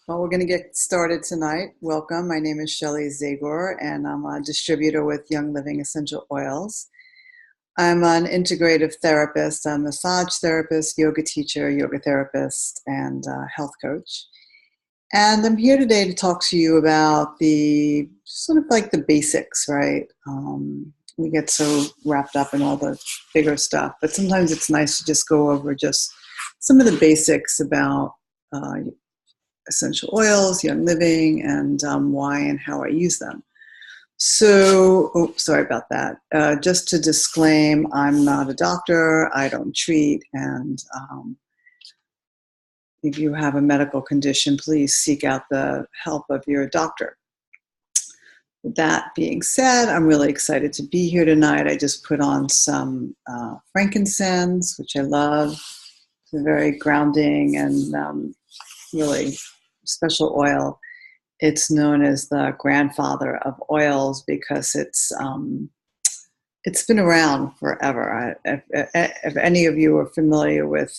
Well, we're going to get started tonight. Welcome. My name is Shelley Zagor, and I'm a distributor with Young Living Essential Oils. I'm an integrative therapist, a massage therapist, yoga teacher, yoga therapist, and health coach. And I'm here today to talk to you about the sort of like the basics, right? We get so wrapped up in all the bigger stuff, but sometimes it's nice to just go over just some of the basics about essential oils, Young Living, and why and how I use them. So, sorry about that. Just to disclaim, I'm not a doctor. I don't treat. And if you have a medical condition, please seek out the help of your doctor. With that being said, I'm really excited to be here tonight. I just put on some frankincense, which I love. It's a very grounding and really special oil. It's known as the grandfather of oils because it's been around forever. If any of you are familiar with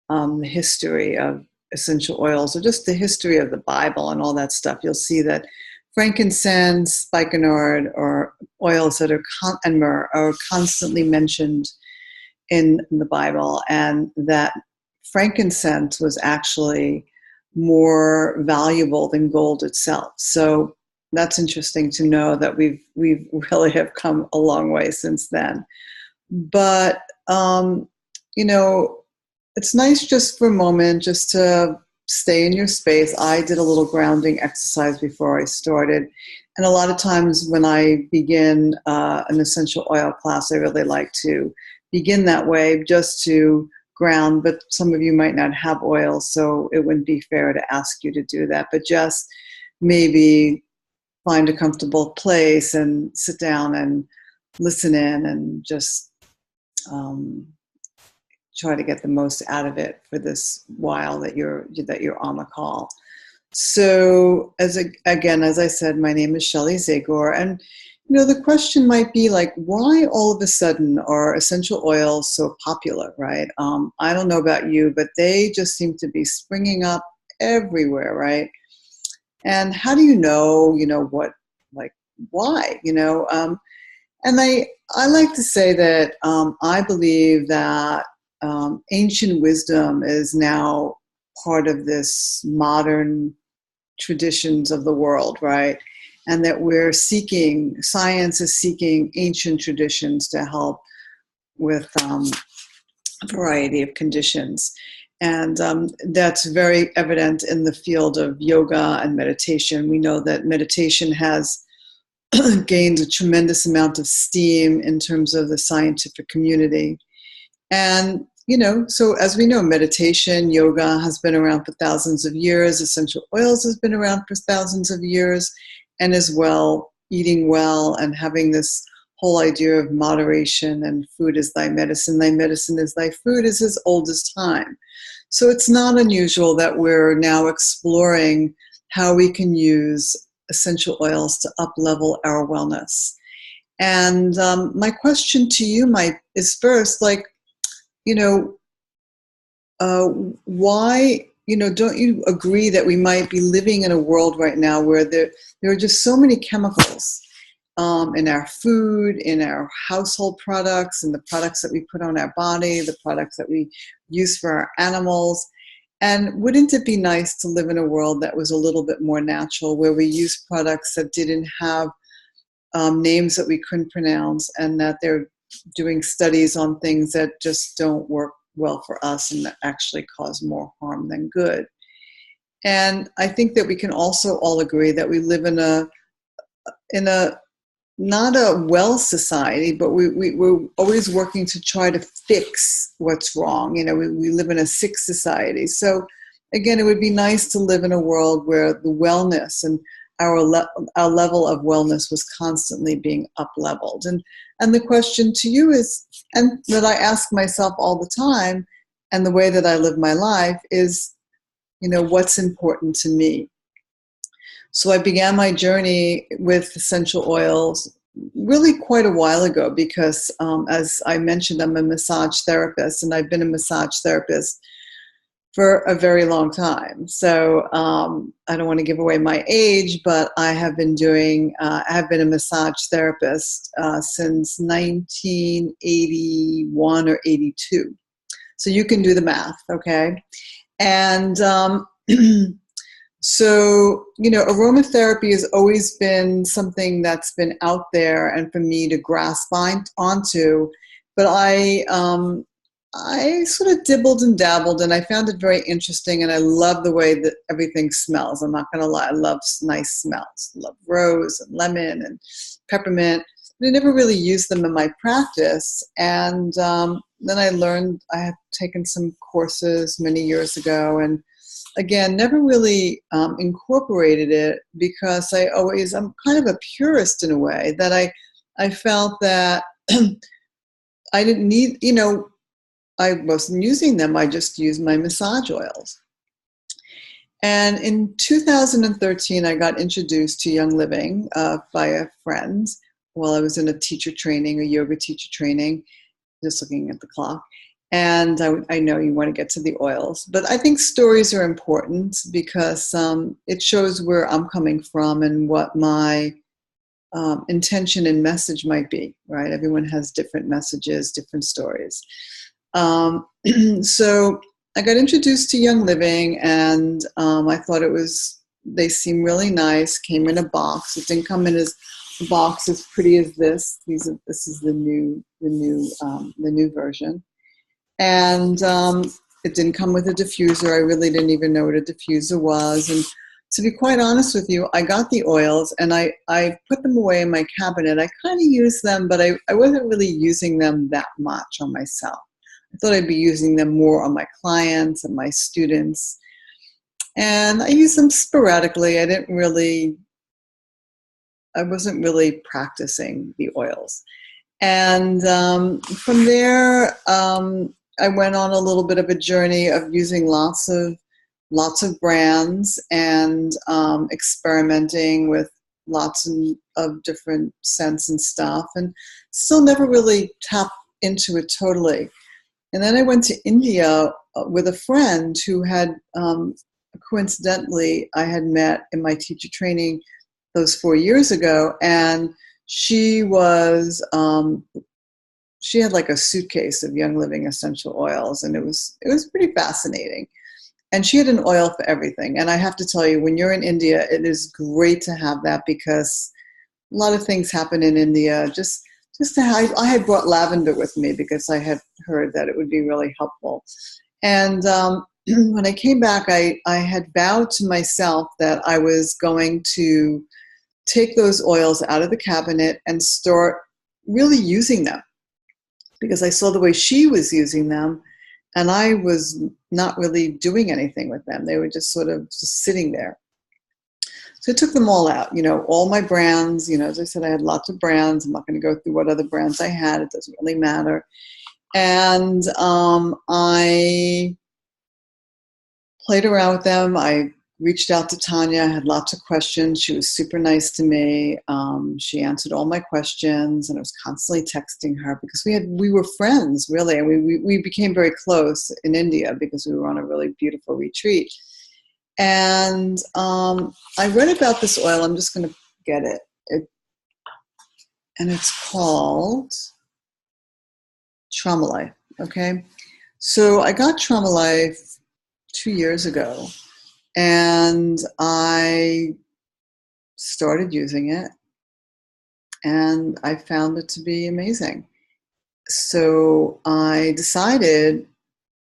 the history of essential oils or just the history of the Bible and all that stuff, you'll see that frankincense, spikenard, or oils that are and myrrh are constantly mentioned in the Bible, and that frankincense was actually more valuable than gold itself. So that's interesting to know that we've really have come a long way since then. But it's nice just for a moment just to stay in your space. I did a little grounding exercise before I started, and a lot of times when I begin an essential oil class, I really like to begin that way just to ground, but some of you might not have oil, so it wouldn't be fair to ask you to do that. But just maybe find a comfortable place and sit down and listen in and just try to get the most out of it for this while that you're on the call. So as I said, my name is Shelley Zagor, and the question might be like, why all of a sudden are essential oils so popular, right? I don't know about you, but they just seem to be springing up everywhere, right? And how do you know what, like, why, and I like to say that I believe that ancient wisdom is now part of this modern traditions of the world, right? And that science is seeking ancient traditions to help with a variety of conditions. And that's very evident in the field of yoga and meditation. We know that meditation has gained a tremendous amount of steam in terms of the scientific community. And so as we know, meditation, yoga has been around for thousands of years. Essential oils has been around for thousands of years. And as well, eating well and having this whole idea of moderation and food is thy medicine is thy food is as old as time. So it's not unusual that we're now exploring how we can use essential oils to up-level our wellness. And my question to you is first, like, why, don't you agree that we might be living in a world right now where there are just so many chemicals in our food, in our household products, and the products that we put on our body, the products that we use for our animals? And wouldn't it be nice to live in a world that was a little bit more natural, where we use products that didn't have names that we couldn't pronounce, and that they're doing studies on things that just don't work well for us and that actually cause more harm than good? And I think that we can also all agree that we live in a not a well society, but we're always working to try to fix what's wrong. We live in a sick society. So again, it would be nice to live in a world where the wellness and our level of wellness was constantly being up-leveled. And the question to you is, and that I ask myself all the time, and the way that I live my life is, what's important to me? So I began my journey with essential oils really quite a while ago because, as I mentioned, I'm a massage therapist, and I've been a massage therapist for a very long time. So I don't want to give away my age, but I have been I have been a massage therapist since 1981 or 82. So you can do the math, okay? And so, aromatherapy has always been something that's been out there and for me to grasp onto. But I sort of dibbled and dabbled, and I found it very interesting, and I love the way that everything smells. I'm not going to lie. I love nice smells. I love rose and lemon and peppermint. But I never really used them in my practice. And then I learned, I had taken some courses many years ago, and again, never really incorporated it because I'm kind of a purist in a way, that I felt that I didn't need, I wasn't using them. I just used my massage oils. And in 2013, I got introduced to Young Living by a friend while I was in a teacher training, a yoga teacher training, just looking at the clock. And I know you want to get to the oils, but I think stories are important because it shows where I'm coming from and what my intention and message might be, right? Everyone has different messages, different stories. So I got introduced to Young Living, and I thought they seemed really nice. Came in a box. It didn't come in a box as pretty as this. This is the new version. And it didn't come with a diffuser. I really didn't even know what a diffuser was. And to be quite honest with you, I got the oils and I put them away in my cabinet. I kind of used them, but I wasn't really using them that much on myself. I thought I'd be using them more on my clients and my students. And I used them sporadically. I wasn't really practicing the oils. And from there, I went on a little bit of a journey of using lots of brands and experimenting with lots of different scents and stuff, and still never really tapped into it totally. And then I went to India with a friend who had, coincidentally, I had met in my teacher training those 4 years ago, and she had like a suitcase of Young Living essential oils, and it was pretty fascinating. And she had an oil for everything. And I have to tell you, when you're in India, it is great to have that because a lot of things happen in India. I had brought lavender with me because I had heard that it would be really helpful. And when I came back, I had vowed to myself that I was going to take those oils out of the cabinet and start really using them, because I saw the way she was using them and I was not really doing anything with them. They were just sort of just sitting there. So I took them all out, all my brands. As I said, I had lots of brands. I'm not going to go through what other brands I had. It doesn't really matter. And I played around with them. I reached out to Tanya. I had lots of questions. She was super nice to me. She answered all my questions, and I was constantly texting her because we were friends, really, and we became very close in India because we were on a really beautiful retreat. And I read about this oil. I'm just going to get it. And it's called Trauma Life. Okay, so I got Trauma Life 2 years ago. And I started using it, and I found it to be amazing. So I decided,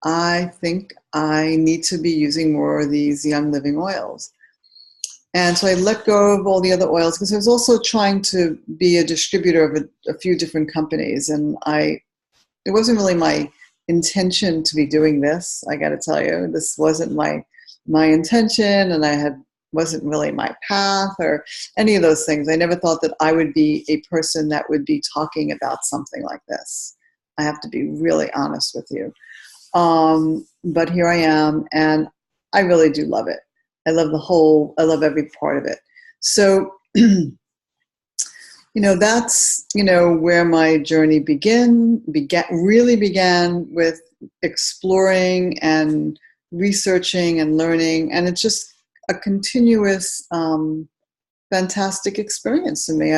I think I need to be using more of these Young Living oils. And so I let go of all the other oils because I was also trying to be a distributor of a few different companies. And it wasn't really my intention to be doing this. I got to tell you, this wasn't my intention, and wasn't really my path or any of those things. I never thought that I would be a person that would be talking about something like this. I have to be really honest with you. But here I am, and I really do love it. I love every part of it. So, that's, where my journey really began with exploring and researching and learning, and it's just a continuous fantastic experience to me.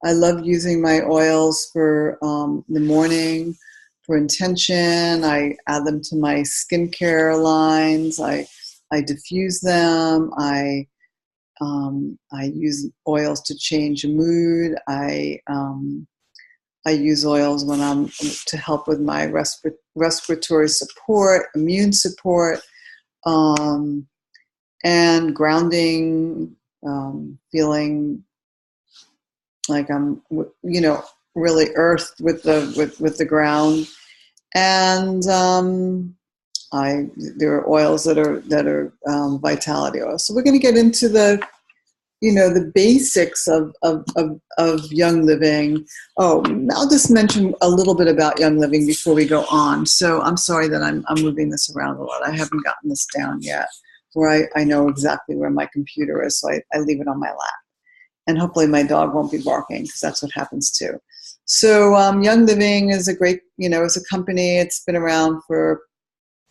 I love using my oils for the morning, for intention. I add them to my skincare lines. I diffuse them. I use oils to change mood. I use oils when I'm to help with my respiratory support, immune support, and grounding, feeling like I'm, really earthed with the ground. And there are oils that are vitality oils. So we're going to get into the basics of Young Living. Oh, I'll just mention a little bit about Young Living before we go on. So I'm sorry that I'm moving this around a lot. I haven't gotten this down yet, where I know exactly where my computer is, so I leave it on my lap. And hopefully my dog won't be barking, because that's what happens too. So Young Living is a great, is a company. It's been around for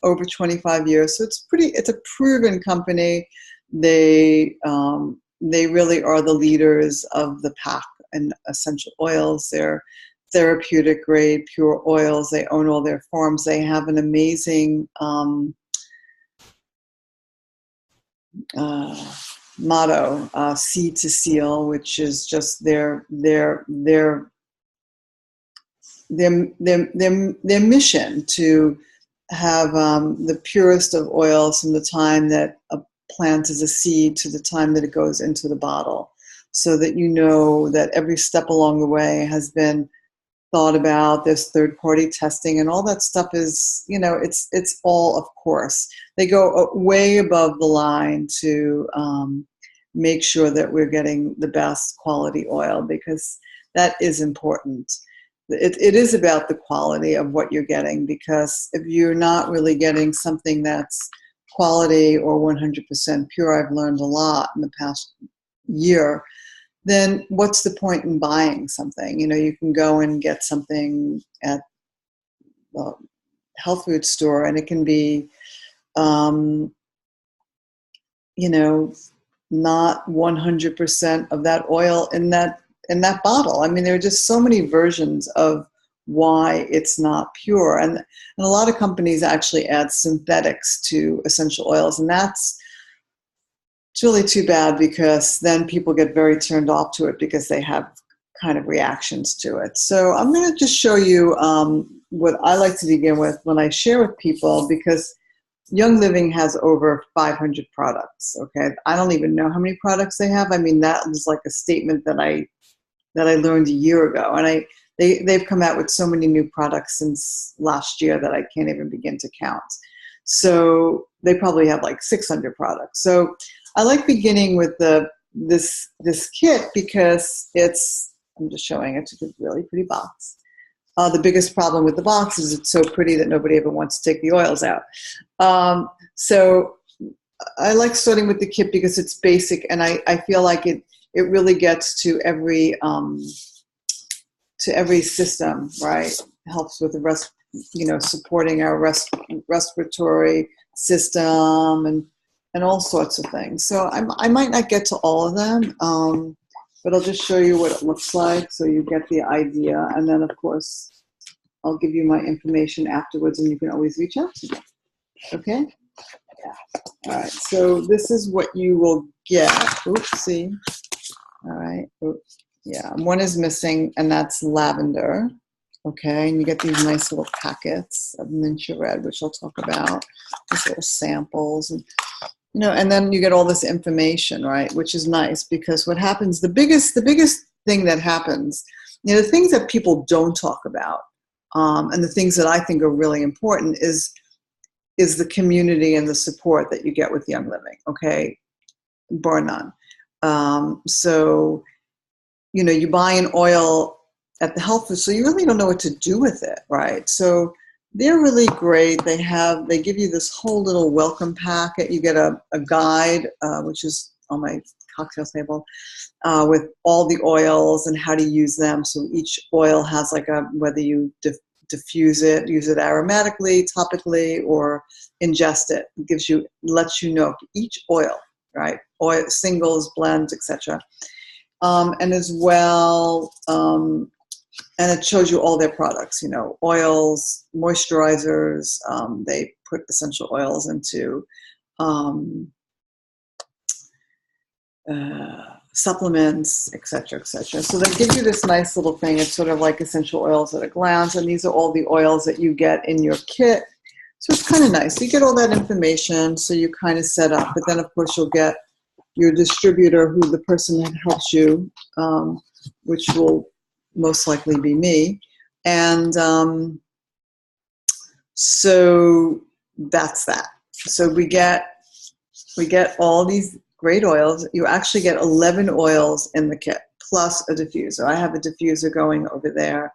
over 25 years. So it's a proven company. They really are the leaders of the pack in essential oils. They're therapeutic grade, pure oils. They own all their farms. They have an amazing motto, Seed to Seal, which is just their mission to have the purest of oils from the time that a plant is a seed to the time that it goes into the bottle, so that that every step along the way has been thought about. There's third-party testing, and all that stuff is, it's all, of course. They go way above the line to make sure that we're getting the best quality oil, because that is important. It is about the quality of what you're getting, because if you're not really getting something that's quality or 100% pure, I've learned a lot in the past year, then what's the point in buying something? You can go and get something at the health food store, and it can be, not 100% of that oil in that bottle. I mean, there are just so many versions of why it's not pure. And a lot of companies actually add synthetics to essential oils, and it's really too bad, because then people get very turned off to it because they have kind of reactions to it. So I'm going to just show you what I like to begin with when I share with people, because Young Living has over 500 products. Okay, I don't even know how many products they have. I mean, that was like a statement that I learned a year ago, and they've come out with so many new products since last year that I can't even begin to count. So they probably have like 600 products. So I like beginning with this kit, because I'm just showing it. It's a really pretty box. The biggest problem with the box is it's so pretty that nobody ever wants to take the oils out. So I like starting with the kit because it's basic, and I feel like it really gets to every system, right? It helps with the supporting our respiratory system and all sorts of things. So I might not get to all of them, but I'll just show you what it looks like so you get the idea. And then, of course, I'll give you my information afterwards, and you can always reach out to me. Okay? Yeah. All right. So this is what you will get. Oopsie. All right. Oops. Yeah. One is missing, and that's lavender. Okay. And you get these nice little packets of Mincha Red, which I'll talk about. These little samples. And and then you get all this information, right? Which is nice, because what happens, the biggest thing that happens, the things that people don't talk about, and the things that I think are really important is the community and the support that you get with Young Living, okay? Bar none. So, you buy an oil at the health food, so you really don't know what to do with it, right? So they're really great. They give you this whole little welcome packet. You get a guide, which is on my cocktail table, with all the oils and how to use them. So each oil has whether you diffuse it, use it aromatically, topically, or ingest it. It gives you, lets you know each oil, right? Oil, singles, blends, etc. And as well, and it shows you all their products, you know, oils, moisturizers. They put essential oils into supplements, etc., etc. So they give you this nice little thing. It's sort of like essential oils at a glance, and these are all the oils that you get in your kit. So it's kind of nice. You get all that information, so you kind of set up. But then, of course, you'll get your distributor, who the person that helps you, which will most likely be me. And so that's that. So we get all these great oils. You actually get 11 oils in the kit, plus a diffuser. I have a diffuser going over there.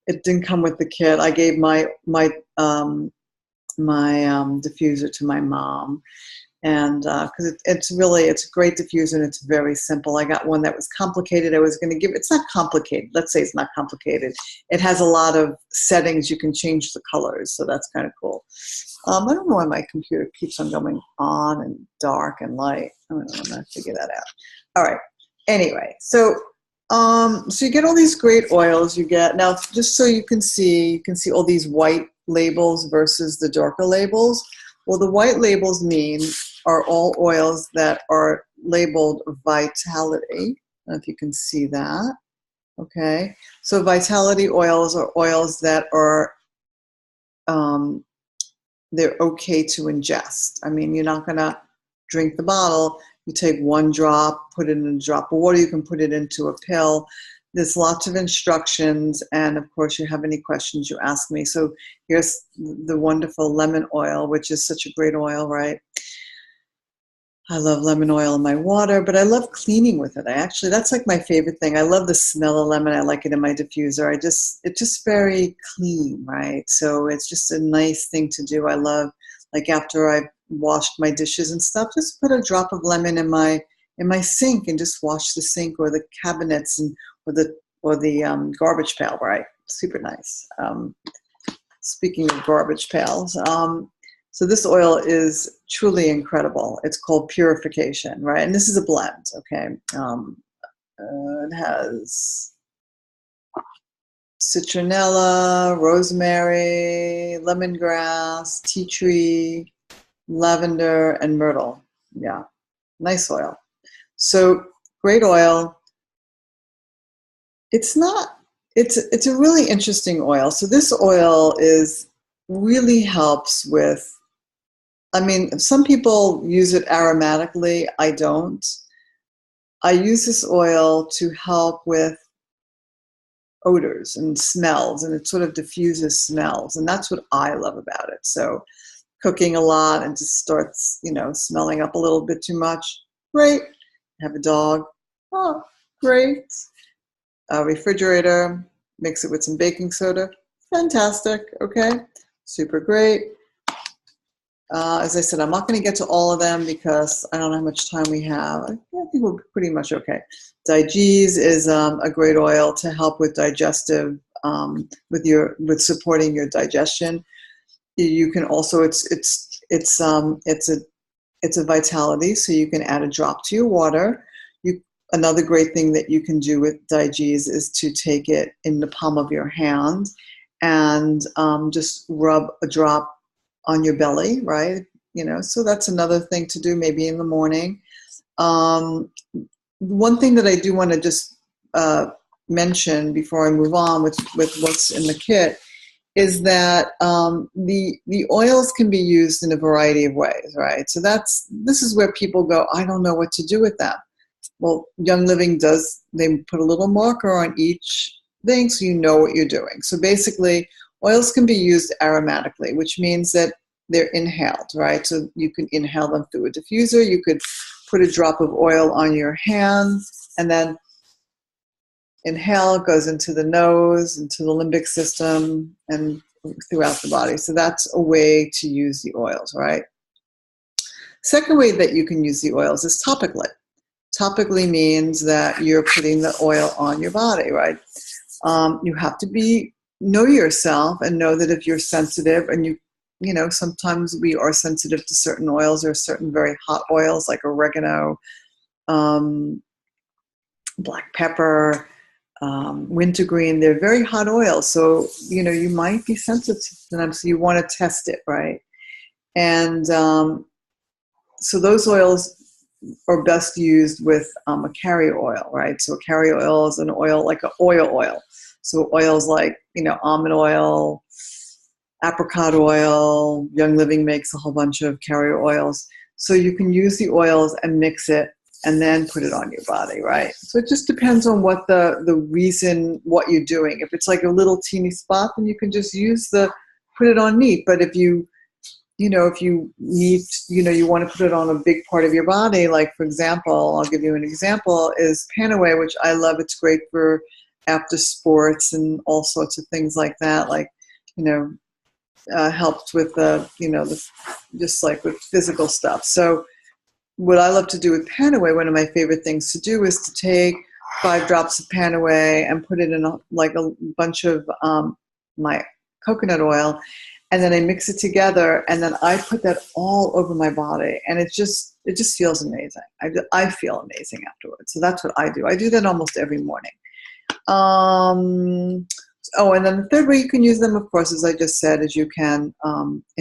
It didn't come with the kit. I gave my diffuser to my mom. And because it's a great diffuser, and it's very simple. I got one that was complicated. I was going to give, it's not complicated. Let's say it's not complicated. It has a lot of settings. You can change the colors, so that's kind of cool. I don't know why my computer keeps on going on and dark and light. I don't know, I'm going to figure that out. All right. Anyway, so you get all these great oils. You get, now just so you can see all these white labels versus the darker labels. Well, the white labels are all oils that are labeled Vitality. I don't know if you can see that. Okay, so Vitality oils are oils that are they're okay to ingest. I mean, you're not gonna drink the bottle. You take one drop, put it in a drop of water. You can put it into a pill. There's lots of instructions, and of course, you have any questions, you ask me. So here's the wonderful lemon oil, which is such a great oil, right? I love lemon oil in my water, but I love cleaning with it. That's like my favorite thing. I love the smell of lemon. I like it in my diffuser. It's just very clean, right? So it's just a nice thing to do. I love, like after I've washed my dishes and stuff, just put a drop of lemon in my sink and just wash the sink or the cabinets or the garbage pail, right? Super nice. Speaking of garbage pails, so this oil is truly incredible. It's called Purification, right? And this is a blend, okay? It has citronella, rosemary, lemongrass, tea tree, lavender, and myrtle. Yeah, nice oil. So great oil. It's a really interesting oil. So this oil really helps with, I mean, some people use it aromatically. I don't. I use this oil to help with odors and smells, and it sort of diffuses smells, and that's what I love about it. So cooking a lot and just starts, smelling up a little bit too much, great. Have a dog, oh, great. Refrigerator, mix it with some baking soda, fantastic, okay, super great. As I said, I'm not going to get to all of them because I don't know how much time we have. I think we're pretty much okay. Digest is a great oil to help with digestive, with supporting your digestion. You can also, it's a Vitality, so you can add a drop to your water. Another great thing that you can do with Digest is to take it in the palm of your hand and just rub a drop on your belly, right? So that's another thing to do maybe in the morning. One thing that I do want to just mention before I move on with what's in the kit is that the oils can be used in a variety of ways, right? So this is where people go, I don't know what to do with them. Well, Young Living they put a little marker on each thing so you know what you're doing. So basically, oils can be used aromatically, which means that they're inhaled, right? So you can inhale them through a diffuser. You could put a drop of oil on your hand and then inhale. It goes into the nose, into the limbic system, and throughout the body. So that's a way to use the oils, right? Second way that you can use the oils is topically. Topically means that you're putting the oil on your body, right? You have to be know yourself and know that if you're sensitive, and sometimes we are sensitive to certain oils or certain very hot oils like oregano, um, black pepper, wintergreen. They're very hot oils. So, you might be sensitive to them. So you want to test it, right? And so those oils are best used with a carrier oil, right? So a carrier oil is an oil like an oil. So oils like, almond oil, apricot oil, Young Living makes a whole bunch of carrier oils. So you can use the oils and mix it and then put it on your body, right? So it just depends on what the reason, what you're doing. If it's like a little teeny spot, then you can just put it on neat. But if you need, you want to put it on a big part of your body, like, for example, I'll give you an example, is Panaway, which I love. It's great for after sports and all sorts of things like that, like, helped with just like with physical stuff. So what I love to do with Panaway, one of my favorite things to do is to take 5 drops of Panaway and put it in a bunch of my coconut oil, and then I mix it together, and then I put that all over my body, and it just feels amazing. I feel amazing afterwards. So that's what I do. I do that almost every morning. And then the third way you can use them, of course, as I just said, is you can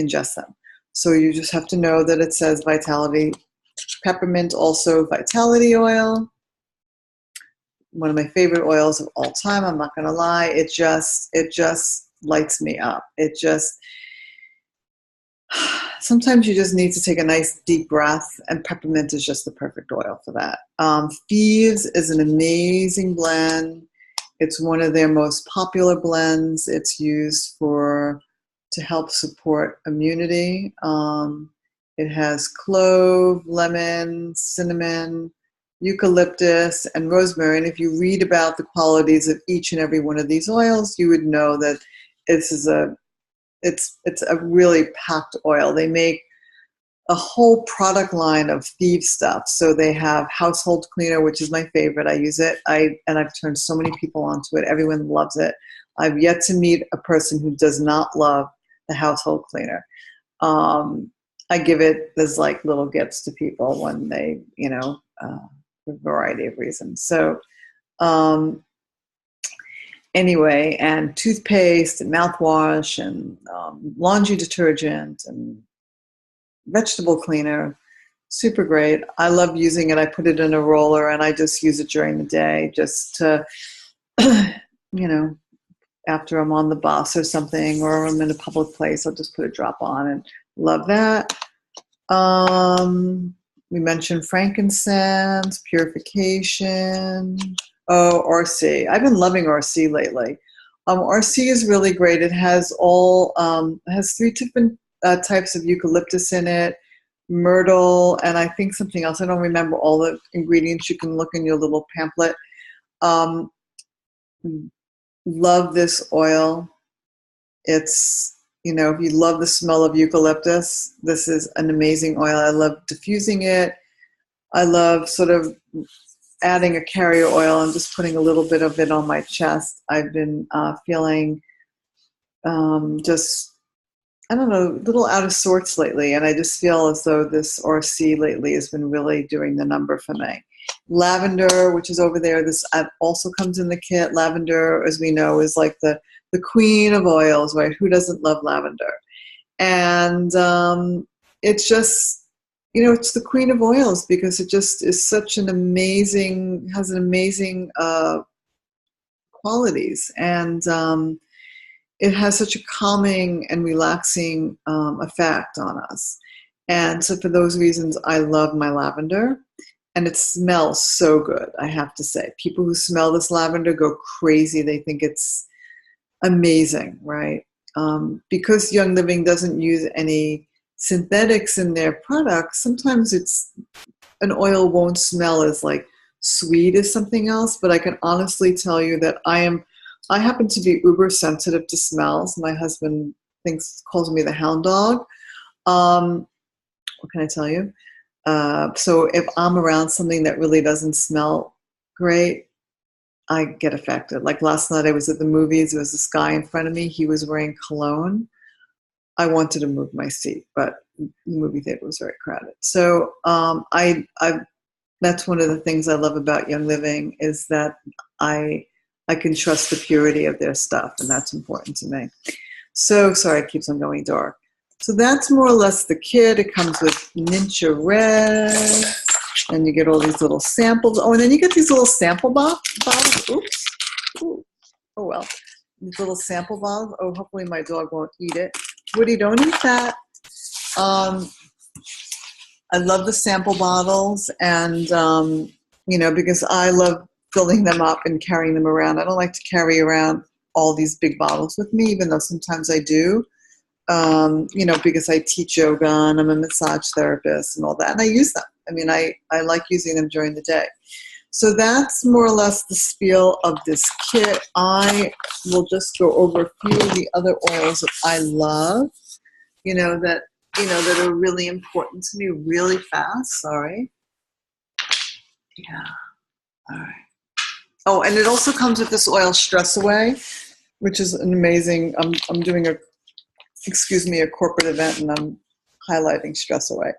ingest them. So you just have to know that it says Vitality. Peppermint, also Vitality oil. One of my favorite oils of all time. I'm not going to lie. It just lights me up. Sometimes you just need to take a nice deep breath, and peppermint is just the perfect oil for that. Thieves is an amazing blend. It's one of their most popular blends. It's used to help support immunity. It has clove, lemon, cinnamon, eucalyptus, and rosemary. And if you read about the qualities of each and every one of these oils, you would know that it's a really packed oil. They make a whole product line of Thieves stuff. So they have household cleaner, which is my favorite. I use it. And I've turned so many people onto it. Everyone loves it. I've yet to meet a person who does not love the household cleaner. I give it as like little gifts to people when they, for a variety of reasons. So anyway, and toothpaste and mouthwash and laundry detergent and vegetable cleaner, super great. I love using it. I put it in a roller and I just use it during the day just to, after I'm on the bus or something, or I'm in a public place, I'll just put a drop on and love that. We mentioned frankincense, purification. Oh, RC. I've been loving RC lately. RC is really great. It has has 3 different types of eucalyptus in it, myrtle, and I think something else. I don't remember all the ingredients. You can look in your little pamphlet. Love this oil. It's, if you love the smell of eucalyptus, this is an amazing oil. I love diffusing it. I love sort of adding a carrier oil and just putting a little bit of it on my chest. I've been feeling just, I don't know, a little out of sorts lately, and I just feel as though this RC lately has been really doing the number for me. Lavender, which is over there, this also comes in the kit. Lavender, as we know, is like the queen of oils, right? Who doesn't love lavender? And it's just, it's the queen of oils because it just is has an amazing qualities, and it has such a calming and relaxing effect on us. And so for those reasons, I love my lavender. And it smells so good, I have to say. People who smell this lavender go crazy. They think it's amazing, right? Because Young Living doesn't use any synthetics in their products, sometimes an oil won't smell as like sweet as something else, but I can honestly tell you that I happen to be uber sensitive to smells. My husband calls me the hound dog. What can I tell you? So if I'm around something that really doesn't smell great, I get affected. Like last night I was at the movies, there was this guy in front of me, he was wearing cologne. I wanted to move my seat, but the movie theater was very crowded. So I that's one of the things I love about Young Living is that I can trust the purity of their stuff, and that's important to me. So sorry, it keeps on going dark. So that's more or less the kit. It comes with Ninja Red, and you get all these little samples. Oh, and then you get these little sample bottles. Oops. Ooh. Oh well. These little sample bottles. Oh, hopefully my dog won't eat it. Woody, don't eat that. I love the sample bottles, and because I love filling them up and carrying them around. I don't like to carry around all these big bottles with me, even though sometimes I do. Because I teach yoga and I'm a massage therapist and all that, and I use them. I mean, I like using them during the day. So that's more or less the spiel of this kit. I will just go over a few of the other oils that I love, that are really important to me really fast. Sorry. Yeah. All right. Oh, and it also comes with this oil Stress Away, which is an amazing, I'm doing a corporate event, and I'm highlighting Stress Away.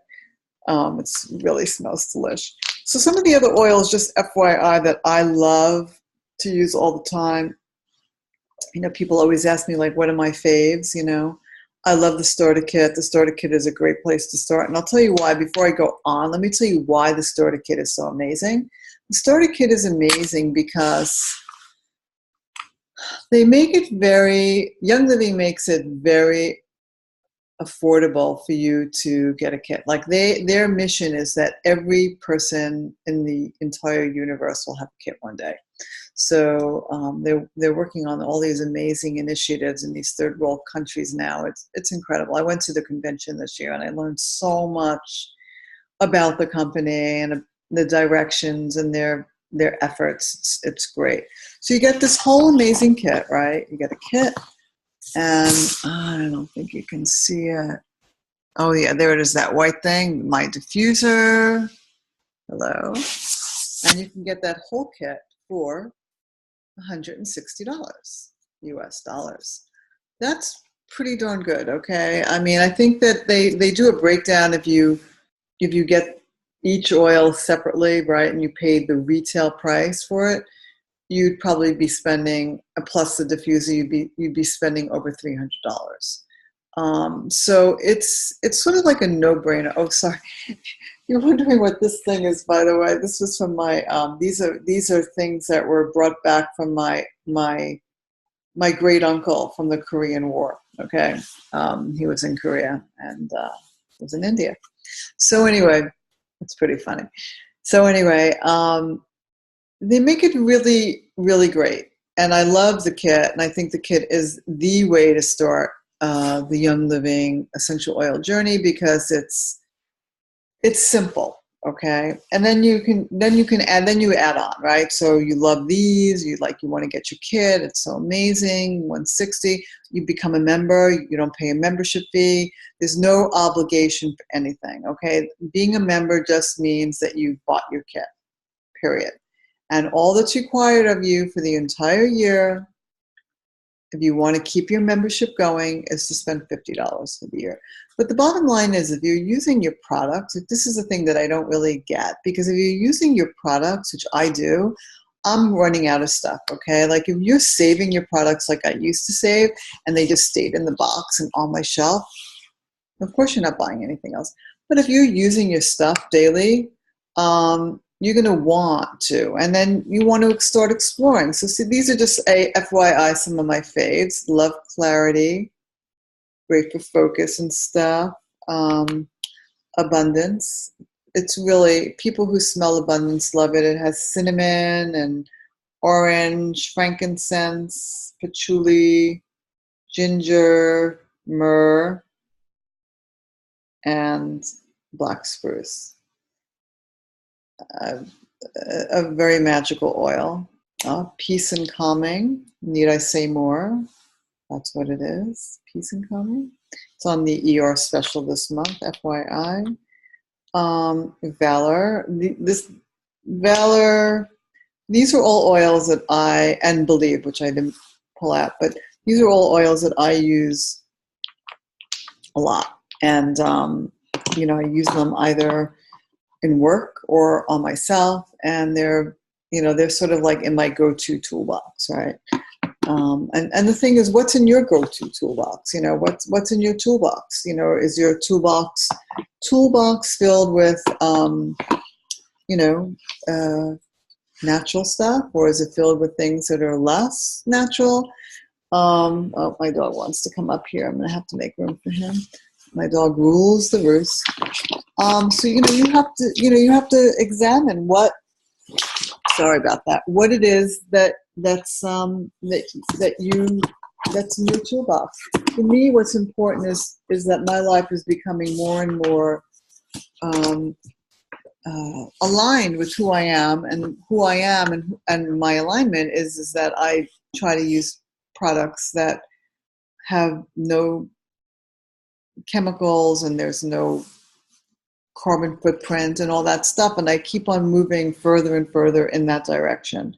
It really smells delish. So some of the other oils, just FYI, that I love to use all the time. People always ask me, like, what are my faves? I love the starter kit. The starter kit is a great place to start. And I'll tell you why. Before I go on, let me tell you why the starter kit is so amazing. The starter kit is amazing because Young Living makes it very affordable for you to get a kit. Like their mission is that every person in the entire universe will have a kit one day. So they're working on all these amazing initiatives in these third world countries now. It's incredible. I went to the convention this year and I learned so much about the company and the directions and their efforts. It's great. So you get this whole amazing kit, right? You get a kit, and I don't think you can see it. Oh yeah, there it is, that white thing, my diffuser. Hello. And you can get that whole kit for $160 US dollars. That's pretty darn good, okay? I mean, I think that they do a breakdown if you get each oil separately, right, and you paid the retail price for it, you'd probably be spending, plus the diffuser, you'd be spending over $300. So it's sort of like a no-brainer. Oh, sorry. You're wondering what this thing is, by the way. This was from my, these are things that were brought back from my great uncle from the Korean War, okay? He was in Korea and was in India. So anyway, it's pretty funny. So anyway, they make it really, really great. And I love the kit, and I think the kit is the way to start the Young Living essential oil journey because it's simple, okay? And then you add on, right? So you love these, you want to get your kit, it's so amazing, $160. You become a member, you don't pay a membership fee. There's no obligation for anything, okay? Being a member just means that you bought your kit, period. And all that's required of you for the entire year, if you want to keep your membership going, is to spend $50 for the year. But the bottom line is, if you're using your products, this is the thing that I don't really get, because if you're using your products, which I do, I'm running out of stuff, okay? Like if you're saving your products like I used to save, and they just stayed in the box and on my shelf, of course you're not buying anything else. But if you're using your stuff daily, you're going to want to, and then you want to start exploring. So see, these are just a FYI, some of my faves. Love Clarity, great for focus and stuff. Abundance, it's really, people who smell Abundance love it. It has cinnamon and orange, frankincense, patchouli, ginger, myrrh, and black spruce. A very magical oil. Peace and calming. Need I say more? That's what it is. Peace and calming. It's on the ER special this month, FYI. Valor. This Valor these are all oils that and Believe, which I didn't pull out, but these are all oils that I use a lot. And, I use them either in work or on myself. And they're sort of like in my go-to toolbox, right? And the thing is, what's in your go-to toolbox? What's in your toolbox? Is your toolbox filled with, natural stuff, or is it filled with things that are less natural? Oh, my dog wants to come up here. I'm going to have to make room for him. My dog rules the roost. So you have to examine sorry about that, what it is that's in your toolbox. For me, what's important is that my life is becoming more and more aligned with who I am, and and my alignment is that I try to use products that have no chemicals and there's no carbon footprint and all that stuff, and I keep on moving further and further in that direction.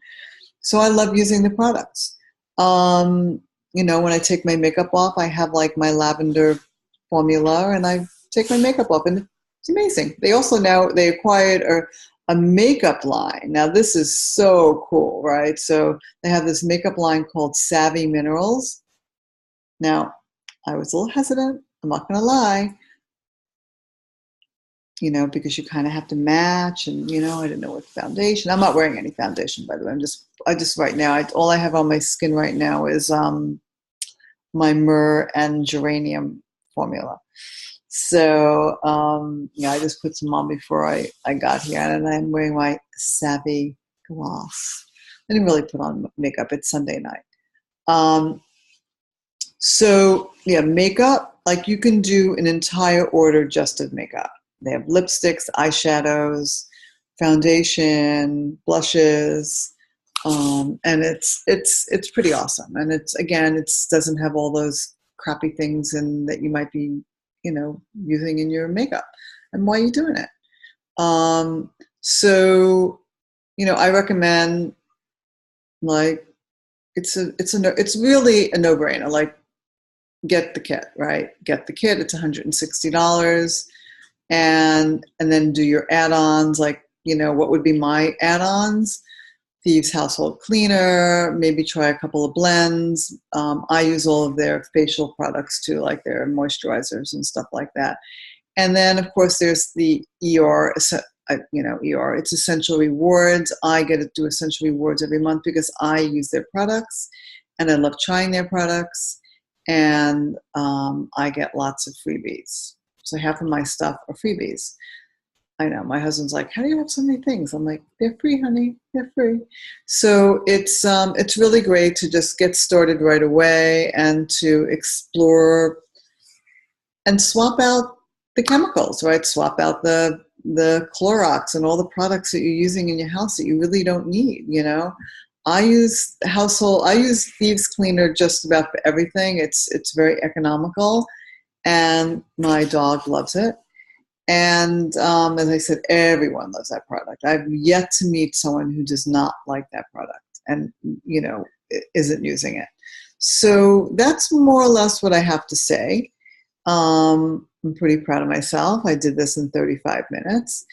So I love using the products. When I take my makeup off, I have like my lavender formula, and I take my makeup off, and it's amazing. They acquired a makeup line. Now this is so cool, right? So they have this makeup line called Savvy Minerals. Now, I was a little hesitant, I'm not gonna lie, because you kind of have to match, and I didn't know what foundation. I'm not wearing any foundation, by the way. I just right now, all I have on my skin right now is my myrrh and geranium formula. So I just put some on before I got here, and I'm wearing my Savvy gloss. I didn't really put on makeup. It's Sunday night. So yeah, makeup, like you can do an entire order just of makeup. They have lipsticks, eyeshadows, foundation, blushes, and it's pretty awesome. And it doesn't have all those crappy things that you might be, using in your makeup. And why are you doing it? So, I recommend, like, it's really a no-brainer. Like, get the kit, right? Get the kit. It's $160. And then do your add-ons, like, what would be my add-ons? Thieves Household Cleaner, maybe try a couple of blends. I use all of their facial products too, like their moisturizers and stuff like that. And then, of course, there's the ER, it's Essential Rewards. I get to do Essential Rewards every month because I use their products, and I love trying their products, and I get lots of freebies. So half of my stuff are freebies. I know, my husband's like, how do you have so many things? I'm like, they're free, honey, they're free. So it's really great to just get started right away and to explore and swap out the chemicals, right? Swap out the Clorox and all the products that you're using in your house that you really don't need, I use Thieves Cleaner just about for everything. It's very economical, and my dog loves it. And as I said, everyone loves that product. I've yet to meet someone who does not like that product and, isn't using it. So that's more or less what I have to say. I'm pretty proud of myself. I did this in 35 minutes,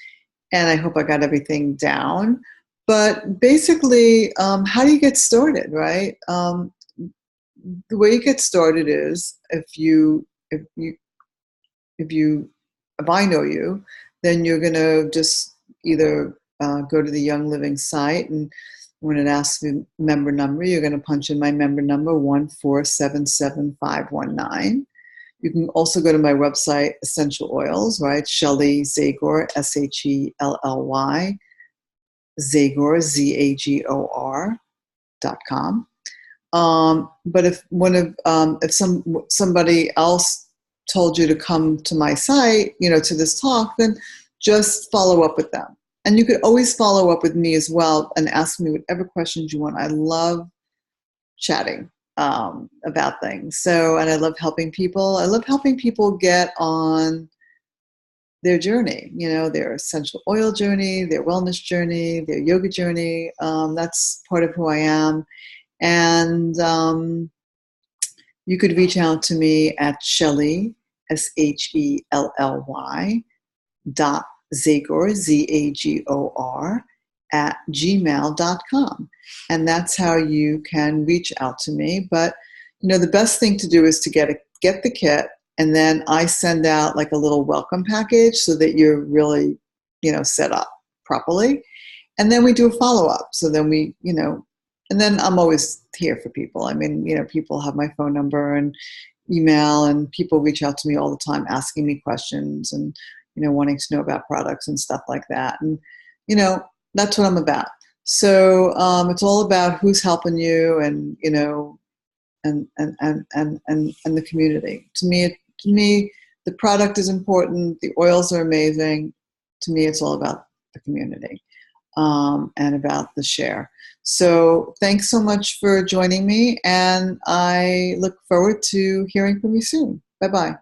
and I hope I got everything down. But basically, how do you get started, right? The way you get started is if I know you, then you're going to just either go to the Young Living site, and when it asks the member number, you're going to punch in my member number, 1477519. You can also go to my website, Essential Oils, right? Shelly Zagor, SHELLY, Zagor, ZAGOR.com. But if somebody else told you to come to my site, to this talk, then just follow up with them. And you could always follow up with me as well and ask me whatever questions you want. I love chatting about things. And I love helping people. I love helping people get on their journey, their essential oil journey, their wellness journey, their yoga journey. That's part of who I am. And you could reach out to me at Shelly, SHELLY, .Zagor, ZAGOR, at gmail.com. And that's how you can reach out to me. But, the best thing to do is to get the kit, and then I send out like a little welcome package so that you're really, set up properly. And then we do a follow-up. So then and then I'm always here for people. I mean, people have my phone number and email, and people reach out to me all the time asking me questions and, wanting to know about products and stuff like that. And, that's what I'm about. So it's all about who's helping you, and, and the community. To me, the product is important. The oils are amazing. To me, it's all about the community, and about the share. So thanks so much for joining me, and I look forward to hearing from you soon. Bye-bye.